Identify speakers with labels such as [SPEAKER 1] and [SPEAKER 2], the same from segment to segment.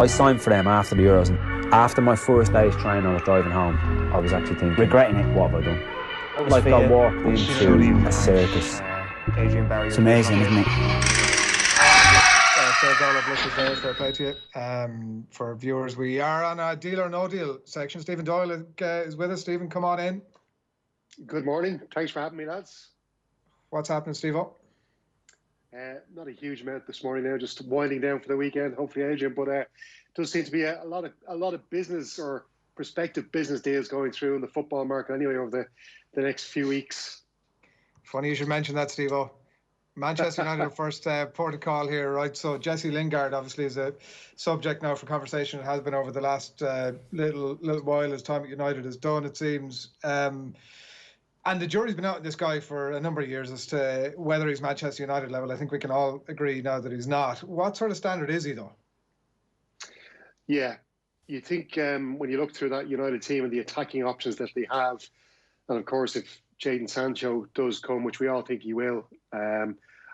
[SPEAKER 1] I signed for them after the Euros, and after my first day's training, I was driving home. I was actually thinking,
[SPEAKER 2] regretting it.
[SPEAKER 1] what have I done? Like I walked into a circus.
[SPEAKER 2] It's amazing, isn't it?
[SPEAKER 3] Fair Doyle Blitzers there, fair play to you. For viewers, we are on a deal or no deal section. Stephen Doyle is with us. Stephen, come on in.
[SPEAKER 4] Good morning. Thanks for having me, lads.
[SPEAKER 3] What's happening, Steve-O?
[SPEAKER 4] Not a huge amount this morning now, just winding down for the weekend, hopefully, Adrian. But it does seem to be a lot of business or prospective business deals going through in the football market anyway over the next few weeks.
[SPEAKER 3] Funny you should mention that, Steve-O. Manchester United first port of call here, right? So Jessie Lingard obviously is a subject now for conversation. It has been over the last little while as time at United is done, it seems. And the jury's been out on this guy for a number of years as to whether he's Manchester United level. I think we can all agree now that he's not. What sort of standard is he, though?
[SPEAKER 4] Yeah, you think when you look through that United team and the attacking options that they have, and of course if Jadon Sancho does come, which we all think he will,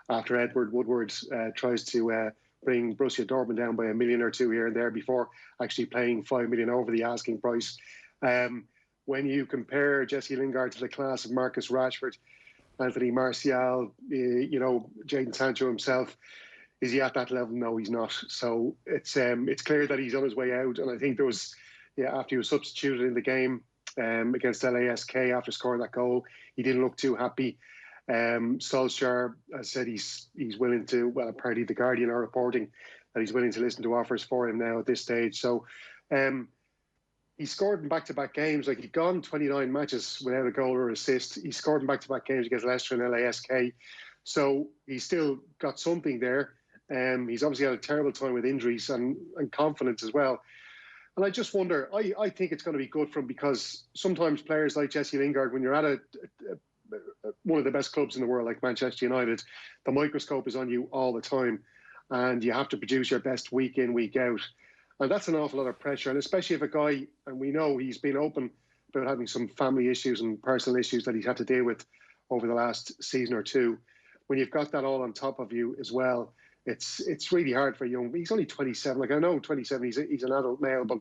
[SPEAKER 4] after Edward Woodward tries to bring Borussia Dortmund down by $1 million or $2 million here and there before actually paying $5 million over the asking price. When you compare Jessie Lingard to the class of Marcus Rashford, Anthony Martial, Jadon Sancho himself, is he at that level? No, he's not. So it's clear that he's on his way out. And I think there was, after he was substituted in the game against LASK after scoring that goal, he didn't look too happy. Solskjaer has said he's willing to, well, apparently the Guardian are reporting that he's willing to listen to offers for him now at this stage. So he scored in back-to-back games. Like, he'd gone 29 matches without a goal or assist. He scored in back-to-back games against Leicester and LASK. So he's still got something there. He's obviously had a terrible time with injuries and confidence as well. And I just wonder, I think it's going to be good for him, because sometimes players like Jessie Lingard, when you're at one of the best clubs in the world like Manchester United, the microscope is on you all the time and you have to produce your best week in, week out. And that's an awful lot of pressure. And especially if a guy, and we know he's been open about having some family issues and personal issues that he's had to deal with over the last season or two, when you've got that all on top of you as well, it's really hard for a young. He's only 27. Like, I know 27, he's an adult male, but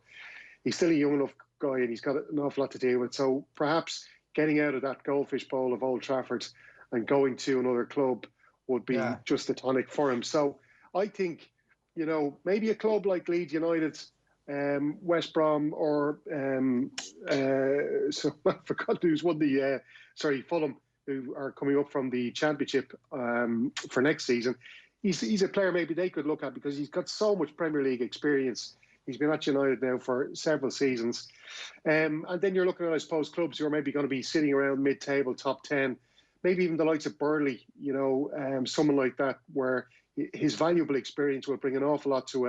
[SPEAKER 4] he's still a young enough guy and he's got an awful lot to deal with. So perhaps getting out of that goldfish bowl of Old Trafford and going to another club would be just the tonic for him. So I think, maybe a club like Leeds United, West Brom, or so I forgot who's won the Fulham, who are coming up from the Championship for next season. He's a player maybe they could look at, because he's got so much Premier League experience. He's been at United now for several seasons. And then you're looking at, I suppose, clubs who are maybe going to be sitting around mid-table, top 10, maybe even the likes of Burnley, someone like that, where his valuable experience will bring an awful lot to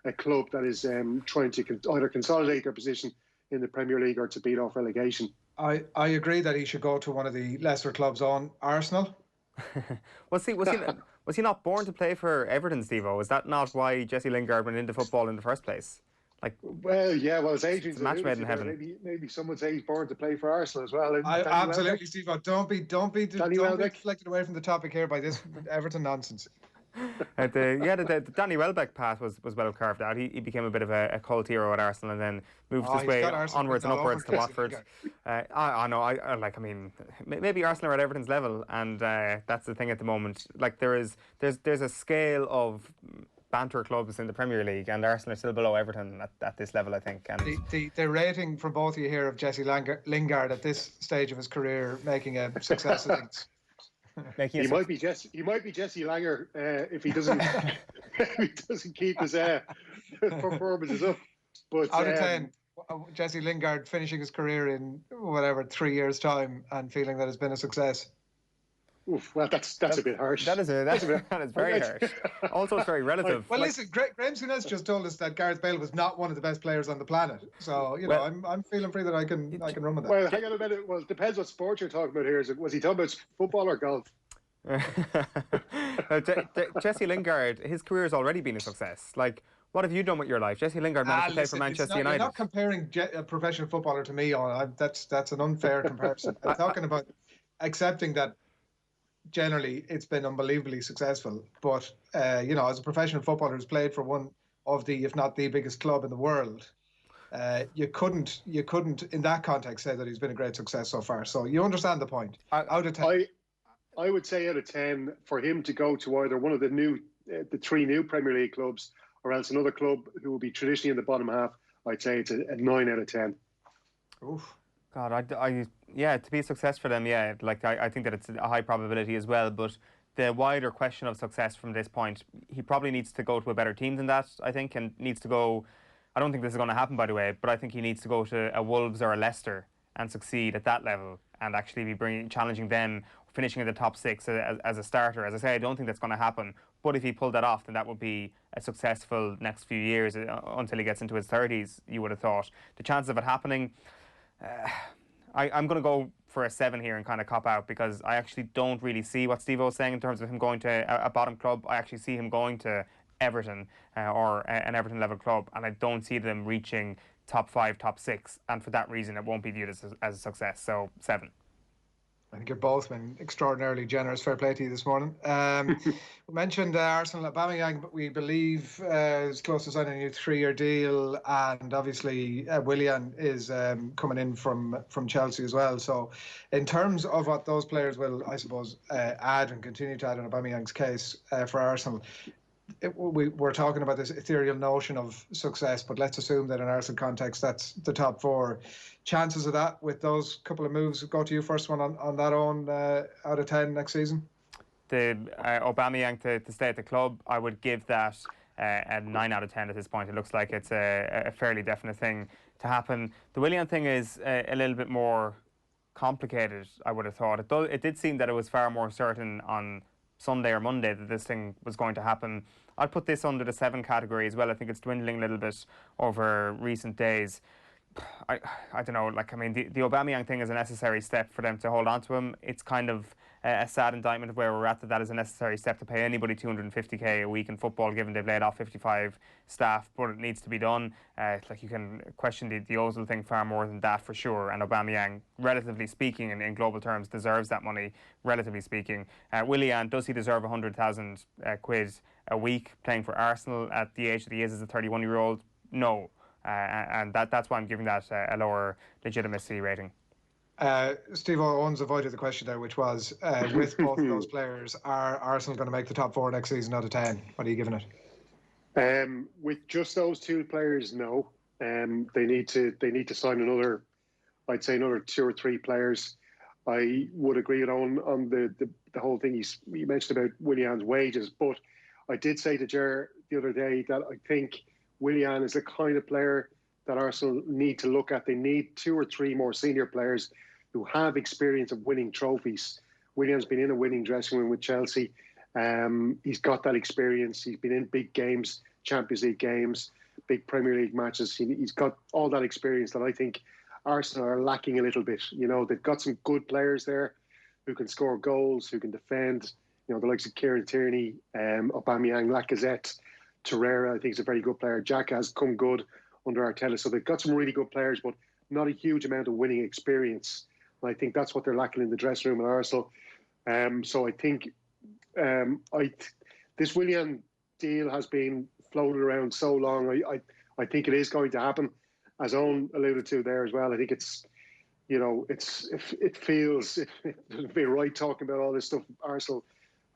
[SPEAKER 4] a club that is trying to either consolidate their position in the Premier League or to beat off relegation.
[SPEAKER 3] I agree that he should go to one of the lesser clubs on Arsenal.
[SPEAKER 5] Was he not born to play for Everton, Steve-O? Is that not why Jessie Lingard went into football in the first place?
[SPEAKER 4] As Adrian's
[SPEAKER 5] match made in heaven.
[SPEAKER 4] Maybe someone say he's born to play for Arsenal as well.
[SPEAKER 3] Absolutely, Steve-O. Don't be deflected away from the topic here by this Everton nonsense.
[SPEAKER 5] The Danny Welbeck path was well carved out. He became a bit of a cult hero at Arsenal and then moved his way onwards and upwards to Watford. Maybe Arsenal are at Everton's level, and that's the thing at the moment. Like, there's a scale of banter clubs in the Premier League, and Arsenal are still below Everton at this level, I think. And
[SPEAKER 3] the rating from both of you here of Jessie Lingard at this stage of his career making a success of things.
[SPEAKER 4] He might be Jesse Langer if he doesn't keep his performances up. But
[SPEAKER 3] out of 10, Jessie Lingard finishing his career in 3 years' time and feeling that it's been a success.
[SPEAKER 4] Oof, well, that's a bit harsh.
[SPEAKER 5] That is very harsh. Also, it's very relative.
[SPEAKER 3] Well, listen, Graham Souness just told us that Gareth Bale was not one of the best players on the planet. So, I'm feeling free that I can run with that.
[SPEAKER 4] Well, hang on a minute. Well, it depends what sport you're talking about here. Was he talking about football or golf?
[SPEAKER 5] Jessie Lingard, his career has already been a success. Like, what have you done with your life? Jessie Lingard managed to play for Manchester United.
[SPEAKER 3] You're not comparing a professional footballer to me. That's an unfair comparison. I'm talking about accepting that generally it's been unbelievably successful. But, as a professional footballer who's played for one of the, if not the biggest club in the world, you couldn't in that context say that he's been a great success so far. So you understand the point. Out of 10.
[SPEAKER 4] I would say out of 10 for him to go to either one of the three new Premier League clubs or else another club who will be traditionally in the bottom half. I'd say it's a 9 out of 10.
[SPEAKER 3] Oof.
[SPEAKER 5] God, yeah, to be a success for them, yeah, like I think that it's a high probability as well. But the wider question of success from this point, he probably needs to go to a better team than that, I think, and needs to go. I don't think this is going to happen, by the way, but I think he needs to go to a Wolves or a Leicester and succeed at that level and actually be challenging them, finishing in the top 6 as a starter. As I say, I don't think that's going to happen. But if he pulled that off, then that would be a successful next few years until he gets into his 30s, you would have thought. The chances of it happening, I'm going to go for a 7 here and kind of cop out, because I actually don't really see what Steve-O was saying in terms of him going to a bottom club. I actually see him going to Everton or an Everton level club, and I don't see them reaching top 5, top 6, and for that reason it won't be viewed as a success. So 7.
[SPEAKER 3] I think you've both been extraordinarily generous. Fair play to you this morning. We mentioned Arsenal. Aubameyang, we believe, is close to signing a new 3-year deal, and obviously Willian is coming in from Chelsea as well. So in terms of what those players will, I suppose, add and continue to add in Aubameyang's case for Arsenal, we're talking about this ethereal notion of success, but let's assume that in Arsenal context, that's the top 4. Chances of that with those couple of moves, go to you first one on that on out of 10 next season?
[SPEAKER 5] The Aubameyang to stay at the club, I would give that a 9 out of 10 at this point. It looks like it's a fairly definite thing to happen. The Willian thing is a little bit more complicated, I would have thought. It did seem that it was far more certain on Sunday or Monday that this thing was going to happen. I'd put this under the 7 category as well. I think it's dwindling a little bit over recent days. I don't know, like, I mean, the Aubameyang thing is a necessary step for them to hold on to him. It's kind of a sad indictment of where we're at, that is a necessary step to pay anybody 250k a week in football, given they've laid off 55 staff, but it needs to be done. Like, you can question the Ozil thing far more than that, for sure, and Aubameyang, relatively speaking, in global terms, deserves that money, relatively speaking. Willian, does he deserve 100,000 quid a week playing for Arsenal at the age that he is as a 31-year-old? No. And that's why I'm giving that a lower legitimacy rating.
[SPEAKER 3] Steve Owens avoided the question there, which was, with both of those players, are Arsenal going to make the top 4 next season out of 10? What are you giving it?
[SPEAKER 4] With just those 2 players, no. They need to sign another, I'd say another 2 or 3 players. I would agree with Owen on the whole thing you mentioned about Willian's wages, but I did say to Ger the other day that I think Willian is the kind of player that Arsenal need to look at. They need 2 or 3 more senior players who have experience of winning trophies. Willian's been in a winning dressing room with Chelsea. He's got that experience. He's been in big games, Champions League games, big Premier League matches. He's got all that experience that I think Arsenal are lacking a little bit. You know, they've got some good players there who can score goals, who can defend. You know, the likes of Kieran Tierney, Aubameyang, Lacazette, Torreira, I think, is a very good player. Jack has come good under Arteta. So they've got some really good players, but not a huge amount of winning experience. And I think that's what they're lacking in the dressing room at Arsenal. So I think this Willian deal has been floated around so long. I think it is going to happen, as Owen alluded to there as well. I think it's, you know, it doesn't feel right talking about all this stuff. Arsenal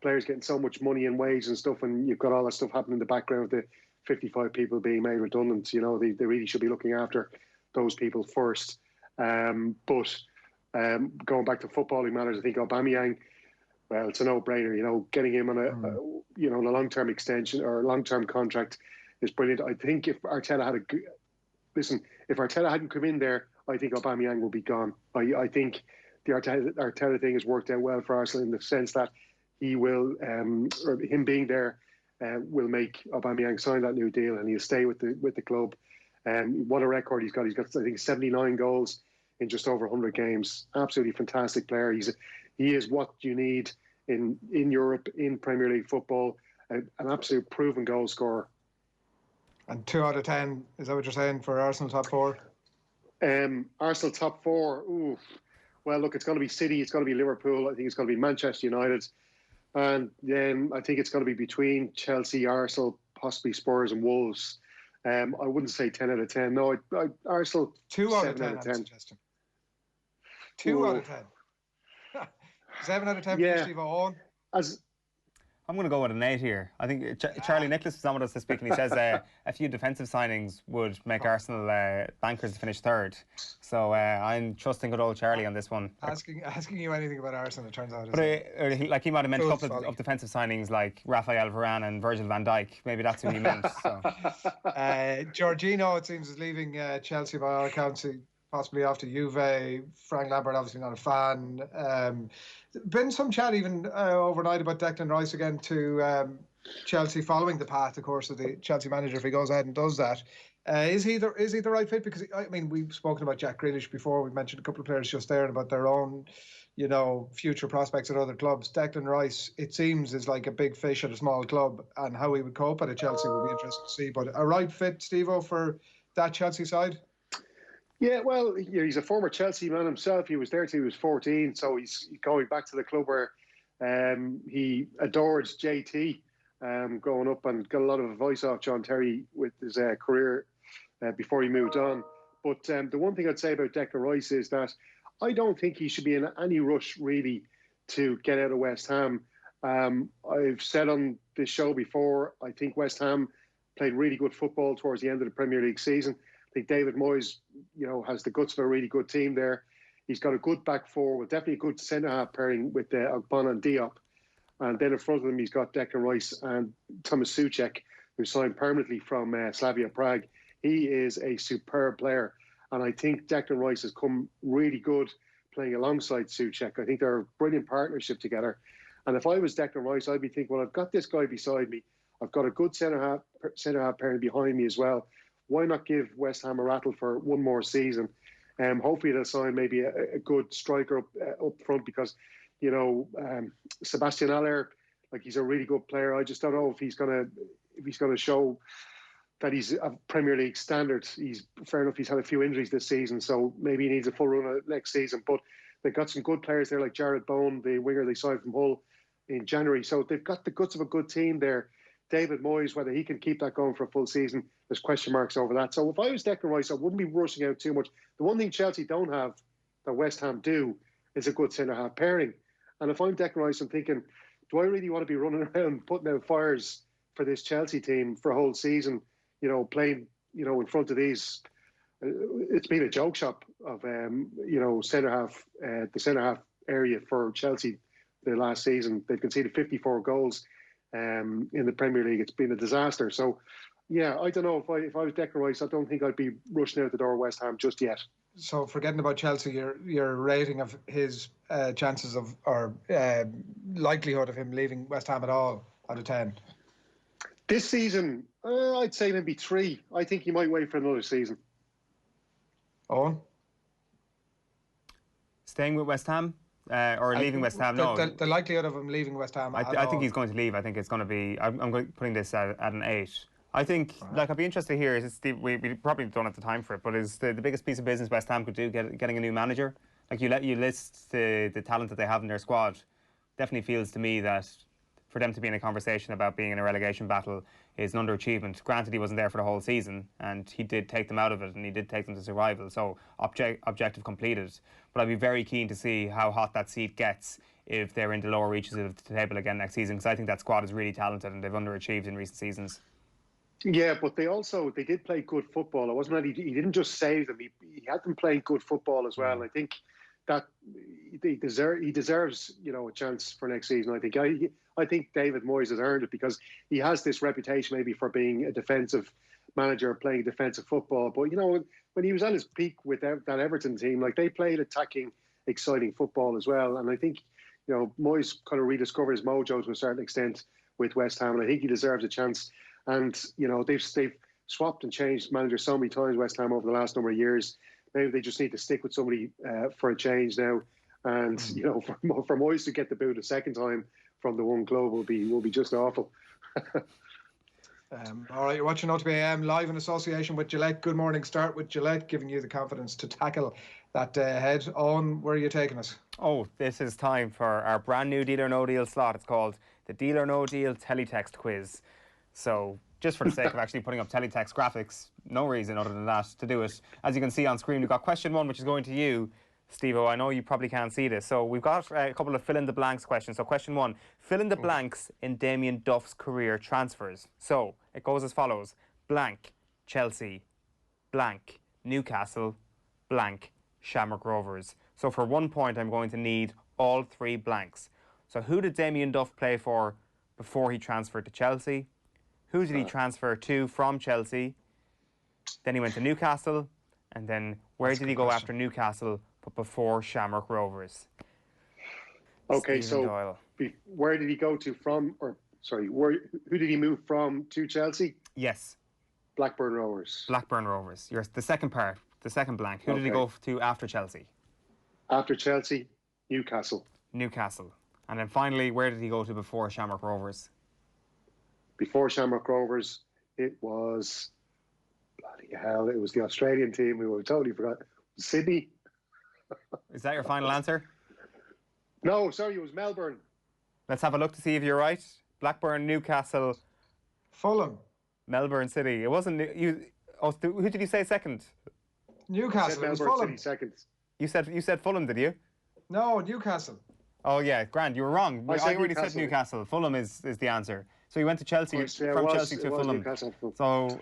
[SPEAKER 4] players getting so much money and wage and stuff, and you've got all that stuff happening in the background, the 55 people being made redundant. You know, they really should be looking after those people first. But going back to footballing matters, I think Aubameyang, well, it's a no-brainer. You know, getting him on a long-term extension or a long-term contract is brilliant. I think if Arteta hadn't come in there, I think Aubameyang will be gone. I think the Arteta thing has worked out well for Arsenal in the sense that he will, or him being there, will make Aubameyang sign that new deal, and he'll stay with the club. What a record he's got! He's got, I think, 79 goals in just over 100 games. Absolutely fantastic player. He is what you need in Europe, in Premier League football. An absolute proven goal scorer.
[SPEAKER 3] And 2 out of 10, is that what you're saying for Arsenal top 4?
[SPEAKER 4] Arsenal top 4. Ooh. Well, look, it's going to be City. It's going to be Liverpool. I think it's going to be Manchester United. And then I think it's going to be between Chelsea, Arsenal, possibly Spurs and Wolves. I wouldn't say 10 out of 10. No, Arsenal
[SPEAKER 3] 2 out of 10.
[SPEAKER 4] 7 out of 10.
[SPEAKER 3] I'm suggesting 2 out of 10. 7 out of 10 for you, Steve Owen.
[SPEAKER 5] I'm going to go with an 8 here. I think Charlie Nicholas was on with us this week, and he says a few defensive signings would make Arsenal bankers to finish third. So I'm trusting good old Charlie on this one.
[SPEAKER 3] Asking you anything about Arsenal, it turns out.
[SPEAKER 5] But he might have meant a couple of defensive signings like Raphael Varane and Virgil van Dijk. Maybe that's who he meant. So.
[SPEAKER 3] Jorginho, it seems, is leaving Chelsea by all accounts. Possibly after Juve. Frank Lampard obviously not a fan. Been some chat even overnight about Declan Rice again to Chelsea, following the path, of course, of the Chelsea manager if he goes ahead and does that. Is he the right fit? Because I mean, we've spoken about Jack Grealish before. We've mentioned a couple of players just there about their own, future prospects at other clubs. Declan Rice, it seems, is like a big fish at a small club, and how he would cope at a Chelsea would be interesting to see. But a right fit, Steve-O, for that Chelsea side?
[SPEAKER 4] Yeah, well, he's a former Chelsea man himself. He was there till he was 14, so he's going back to the club where he adored JT growing up, and got a lot of advice off John Terry with his career before he moved on. But the one thing I'd say about Declan Rice is that I don't think he should be in any rush, really, to get out of West Ham. I've said on this show before, I think West Ham played really good football towards the end of the Premier League season. I think David Moyes, has the guts of a really good team there. He's got a good back four, with definitely a good centre-half pairing with Ogbonna and Diop. And then in front of him, he's got Declan Rice and Tomas Souček, who signed permanently from Slavia Prague. He is a superb player. And I think Declan Rice has come really good playing alongside Souček. I think they're a brilliant partnership together. And if I was Declan Rice, I'd be thinking, well, I've got this guy beside me. I've got a good centre-half pairing behind me as well. Why not give West Ham a rattle for one more season? Hopefully they'll sign maybe a good striker up front, because, Sebastian Aller, he's a really good player. I just don't know if he's gonna show that he's a Premier League standard. Fair enough, he's had a few injuries this season, so maybe he needs a full run next season. But they've got some good players there, like Jared Bowen, the winger they signed from Hull in January. So they've got the guts of a good team there. David Moyes, whether he can keep that going for a full season, there's question marks over that. So if I was Declan Rice, I wouldn't be rushing out too much. The one thing Chelsea don't have that West Ham do is a good centre-half pairing. And if I'm Declan Rice, I'm thinking, do I really want to be running around putting out fires for this Chelsea team for a whole season, playing, in front of these? It's been a joke shop of, centre-half, the centre-half area for Chelsea the last season. They've conceded 54 goals. In the Premier League, it's been a disaster. So, yeah, I don't know, if I was Declan Rice, I don't think I'd be rushing out the door of West Ham just yet.
[SPEAKER 3] So, forgetting about Chelsea, your rating of his chances of, or likelihood of him leaving West Ham at all out of 10?
[SPEAKER 4] This season, I'd say maybe 3. I think he might wait for another season.
[SPEAKER 3] Owen?
[SPEAKER 5] Staying with West Ham? Or leaving West Ham? No.
[SPEAKER 3] The likelihood of him leaving West Ham.
[SPEAKER 5] I think he's going to leave. I think it's going to be. I'm putting this at an 8. I think, I'd be interested to hear. We probably don't have the time for it, but is the biggest piece of business West Ham could do getting a new manager? You list the talent that they have in their squad. Definitely feels to me that for them to be in a conversation about being in a relegation battle is an underachievement. Granted, he wasn't there for the whole season, and he did take them out of it, and he did take them to survival, so objective completed. But I'd be very keen to see how hot that seat gets if they're in the lower reaches of the table again next season, because I think that squad is really talented and they've underachieved in recent seasons.
[SPEAKER 4] Yeah, but they did play good football. It wasn't that he didn't just save them, he had them playing good football as well. I think that he deserves a chance for next season. I think David Moyes has earned it, because he has this reputation maybe for being a defensive manager, playing defensive football. But when he was at his peak with that Everton team, they played attacking, exciting football as well. And I think Moyes kind of rediscovered his mojo to a certain extent with West Ham, and I think he deserves a chance. And they've swapped and changed managers so many times, West Ham, over the last number of years. Maybe they just need to stick with somebody for a change now. And for Moyes to get the boot a second time from the one club will be just awful.
[SPEAKER 3] All right, you're watching OTB AM live in association with Gillette. Good morning. Start with Gillette, giving you the confidence to tackle that head. Owen, where are you taking us?
[SPEAKER 5] Oh, this is time for our brand new Deal or No Deal slot. It's called the Deal or No Deal Teletext Quiz. So just for the sake of actually putting up teletext graphics. No reason other than that to do it. As you can see on screen, we've got question 1, which is going to you, Steve-O. I know you probably can't see this. So we've got a couple of fill-in-the-blanks questions. So question 1, fill in the blanks in Damien Duff's career transfers. So it goes as follows. Blank, Chelsea. Blank, Newcastle. Blank, Shamrock Rovers. So for 1 point, I'm going to need all 3 blanks. So who did Damien Duff play for before he transferred to Chelsea? Who did he transfer to from Chelsea? Then he went to Newcastle. And then where did he go after Newcastle but before Shamrock Rovers?
[SPEAKER 4] Okay,
[SPEAKER 5] Stephen
[SPEAKER 4] so
[SPEAKER 5] Doyle.
[SPEAKER 4] where did he go to from, or sorry, who did he move from to Chelsea?
[SPEAKER 5] Yes,
[SPEAKER 4] Blackburn Rovers.
[SPEAKER 5] Blackburn Rovers. The second part, the second blank. Who did he go to after Chelsea?
[SPEAKER 4] After Chelsea, Newcastle.
[SPEAKER 5] Newcastle. And then finally, where did he go to before Shamrock Rovers?
[SPEAKER 4] Before Shamrock Rovers, it was, bloody hell, it was the Australian team. We were totally forgot. Sydney.
[SPEAKER 5] Is that your final answer?
[SPEAKER 4] No, sorry, it was Melbourne.
[SPEAKER 5] Let's have a look to see if you're right. Blackburn, Newcastle,
[SPEAKER 3] Fulham.
[SPEAKER 5] Melbourne City. It wasn't you. Oh, who did you say second?
[SPEAKER 3] Newcastle. It was
[SPEAKER 4] Melbourne
[SPEAKER 3] Fulham.
[SPEAKER 4] City second.
[SPEAKER 5] You said Fulham, did you?
[SPEAKER 3] No, Newcastle.
[SPEAKER 5] Oh yeah, Grant, you were wrong.
[SPEAKER 4] I said
[SPEAKER 5] already said
[SPEAKER 4] Newcastle.
[SPEAKER 5] Newcastle. Fulham is the answer. So you went to Chelsea, from Chelsea to Fulham. So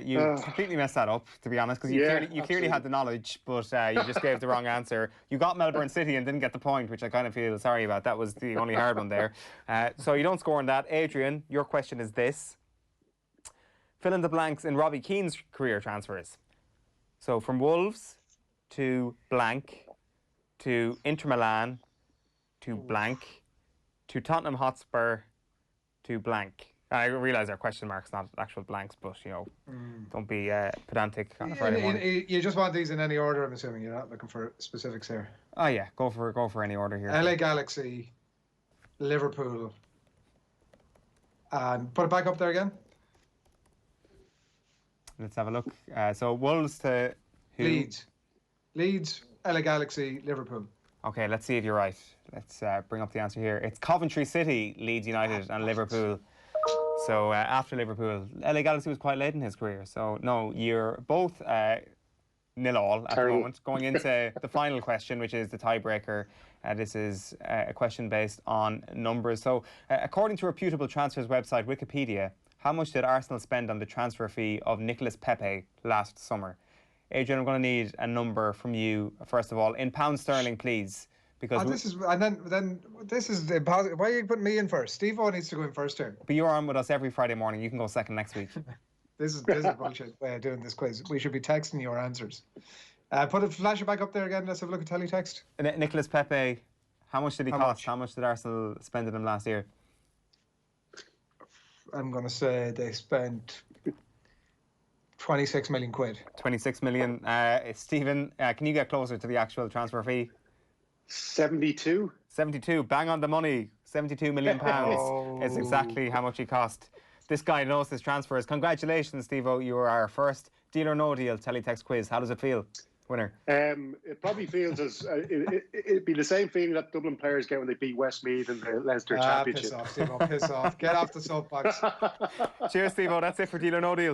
[SPEAKER 5] you completely messed that up, to be honest, because you clearly had the knowledge, but you just gave the wrong answer. You got Melbourne City and didn't get the point, which I kind of feel sorry about. That was the only hard one there. So you don't score on that. Adrian, your question is this. Fill in the blanks in Robbie Keane's career transfers. So from Wolves to blank, to Inter Milan, to blank, to Tottenham Hotspur, to blank. I realise they're question marks, not actual blanks, but, you know, don't be pedantic on a Friday morning.
[SPEAKER 3] You just want these in any order, I'm assuming. You're not looking for specifics here.
[SPEAKER 5] Oh, yeah, go for any order here.
[SPEAKER 3] LA Galaxy, Liverpool, and put it back up there again.
[SPEAKER 5] Let's have a look. So Wolves to who?
[SPEAKER 3] Leeds, LA Galaxy, Liverpool.
[SPEAKER 5] Okay, let's see if you're right. Let's bring up the answer here. It's Coventry City, Leeds United, and Liverpool. So after Liverpool, LA Galaxy was quite late in his career. So no, you're both 0-0 at the moment. Going into the final question, which is the tiebreaker. This is a question based on numbers. So according to reputable transfers website Wikipedia, how much did Arsenal spend on the transfer fee of Nicolas Pepe last summer? Adrian, I'm going to need a number from you, first of all, in pounds sterling, please. Because this is impossible. Why are you putting me in first? Steve-O needs to go in first here. But you're on with us every Friday morning. You can go second next week. This is bullshit way of doing this quiz. We should be texting your answers. Flash it back up there again. Let's have a look at teletext. Nicolas Pepe, how much did he cost? How much did Arsenal spend on him last year? I'm going to say they spent 26 million quid. 26 million. Stephen, can you get closer to the actual transfer fee?
[SPEAKER 4] 72.
[SPEAKER 5] 72. Bang on the money. 72 million pounds is exactly how much he cost. This guy knows his transfers. Congratulations, Steve-O. You are our first Deal or No Deal teletext quiz. How does it feel, winner?
[SPEAKER 4] It probably feels as it'd be the same feeling that Dublin players get when they beat Westmeath in the Leinster Championship.
[SPEAKER 3] Piss off, Steve-O. Piss off. Get off the soapbox.
[SPEAKER 5] Cheers, Steve-O. That's it for Deal or No Deal.